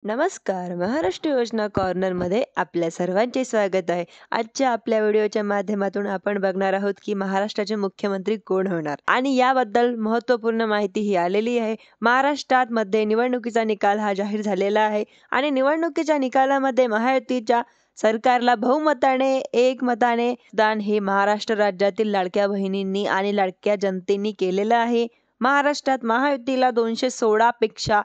नमस्कार. महाराष्ट्र योजना कॉर्नरमध्ये आपल्या सर्वांचे स्वागत आहे. आजच्या आपल्या व्हिडिओच्या माध्यमातून आपण बघणार आहोत की महाराष्ट्राचे मुख्यमंत्री कोण होणार आणि याबद्दल महत्त्वपूर्ण माहिती ही आलेली आहे. महाराष्ट्रात मध्ये निवडणुकीचा निकाल हा जाहीर झालेला आहे आणि निवडणुकीच्या निकालामध्ये महायुतीच्या सरकारला बहुमताने एकमताने दान हे महाराष्ट्र राज्यातील लाडक्या बहिणींनी आणि लाडक्या जनतेने केलेलं आहे. महाराष्ट्रात महायुतीला 216 पेक्षा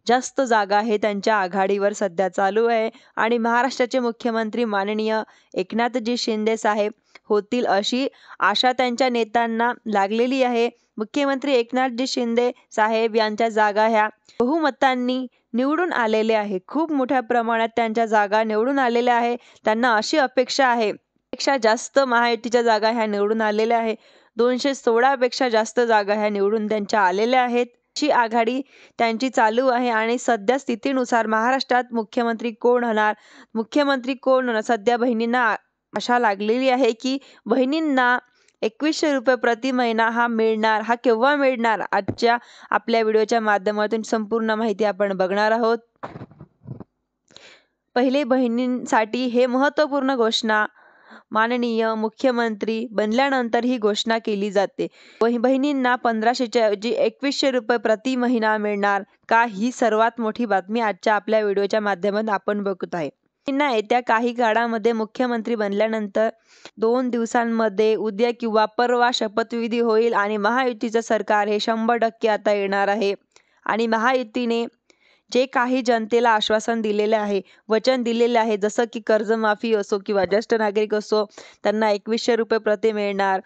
जास्त जागा हे त्यांच्या आघाडीवर सध्या चालू आहे आणि महाराष्ट्राचे मुख्यमंत्री माननीय एकनाथजी शिंदे साहेब होतील अशी आशा त्यांच्या नेत्यांना लागलेली आहे. मुख्यमंत्री एकनाथजी शिंदे साहेब यांच्या जागा ह्या बहुमतांनी निवडून आलेले आहे. खूप मोठ्या प्रमाणात त्यांच्या जागा निवडून आलेल्या आहे. त्यांना अशी अपेक्षा आहे पेक्षा जास्त महायुतीच्या जागा ह्या निवडून आलेल्या आहे. 216 पेक्षा जास्त जागा ह्या निवडून त्यांच्या आलेल्या आहेत. ची आघाडी त्यांची चालू आहे आणि सध्या स्थितीनुसार महाराष्ट्रात मुख्यमंत्री कोण होणार सध्या बहिणींना आशा लागलेली आहे की बहिणींना 2100 रुपये प्रति महिना हा मिळणार. हा केव्हा मिळणार? आजच्या आपल्या व्हिडिओच्या माध्यमातून संपूर्ण माहिती आपण बघणार आहोत. पहिले बहिणींसाठी हे महत्त्वपूर्ण घोषणा माननीय मुख्यमंत्री बनल्यानंतर ही घोषणा केली जाते. बहिणींना 1500च्या ऐवजी 2100 रुपये प्रति महिना मिळणार का? ही सर्वात मोठी बातमी आजच्या आपल्या व्हिडिओच्या माध्यमातून आपण बघत आहे. बहिणींना येत्या काही काळामध्ये मुख्यमंत्री बनल्यानंतर 2 दिवसांमध्ये उद्या किंवा परवा शपथविधी होईल आणि महायुतीचं सरकार हे 100% आता येणार आहे आणि महायुतीने जे काही जनतेला आश्वासन दिलेले आहे, वचन दिलेले आहे, जसं की कर्जमाफी असो किंवा ज्येष्ठ नागरिक असो, त्यांना 2100 रुपये प्रति मिळणार,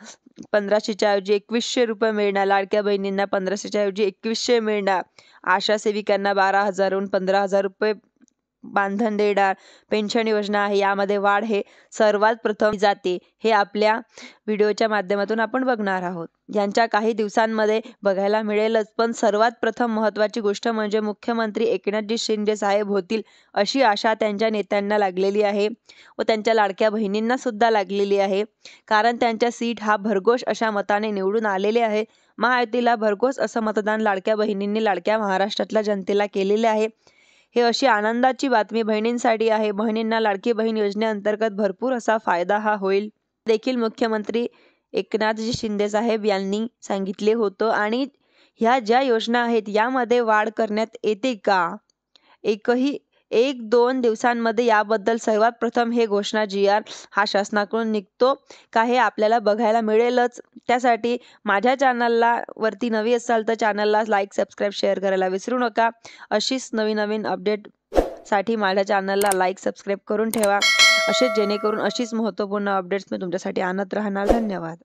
1500च्या ऐवजी 2100 रुपये मिळणार, लाडक्या बहिणींना 1500च्या ऐवजी 2100 मिळणार, आशा सेविकांना 12,000हून 15,000 रुपये बांधन देणार, पेन्शन योजना आहे यामध्ये वाढ हे सर्वात प्रथम जाते. हे आपल्या व्हिडिओच्या माध्यमातून आपण बघणार आहोत. यांच्या काही दिवसांमध्ये बघायला मिळेलच, पण सर्वात प्रथम महत्त्वाची गोष्ट म्हणजे मुख्यमंत्री एकनाथजी शिंदे साहेब होतील अशी आशा त्यांच्या नेत्यांना लागलेली आहे व त्यांच्या लाडक्या बहिणींना सुद्धा लागलेली आहे. कारण त्यांच्या सीट हा भरघोस अशा मताने निवडून आलेले आहे. महायुतीला भरघोस असं मतदान लाडक्या बहिणींनी लाडक्या महाराष्ट्रातल्या जनतेला केलेले आहे. हे अशी आनंदाची बातमी बहिणींसाठी आहे. बहिणींना लाडकी बहीण योजनेअंतर्गत भरपूर असा फायदा हा होईल देखील मुख्यमंत्री एकनाथजी शिंदे साहेब यांनी सांगितले होतं आणि ह्या ज्या योजना आहेत यामध्ये वाढ करण्यात येते का? 1-2 दिवसांमध्ये याबद्दल सर्वात प्रथम हे घोषणा जी.आर. हा शासनाकडून निघतो का हे आपल्याला बघायला मिळेलच. त्यासाठी माझ्या चॅनलला वरती नवी असाल तर चॅनलला लाईक, सबस्क्राईब, शेअर करायला विसरू नका. अशीच नवीन अपडेटसाठी माझ्या चॅनलला लाईक, सबस्क्राईब करून ठेवा. जेणेकरून अशीच महत्त्वपूर्ण अपडेट्स मी तुमच्यासाठी आणत राहणार. धन्यवाद.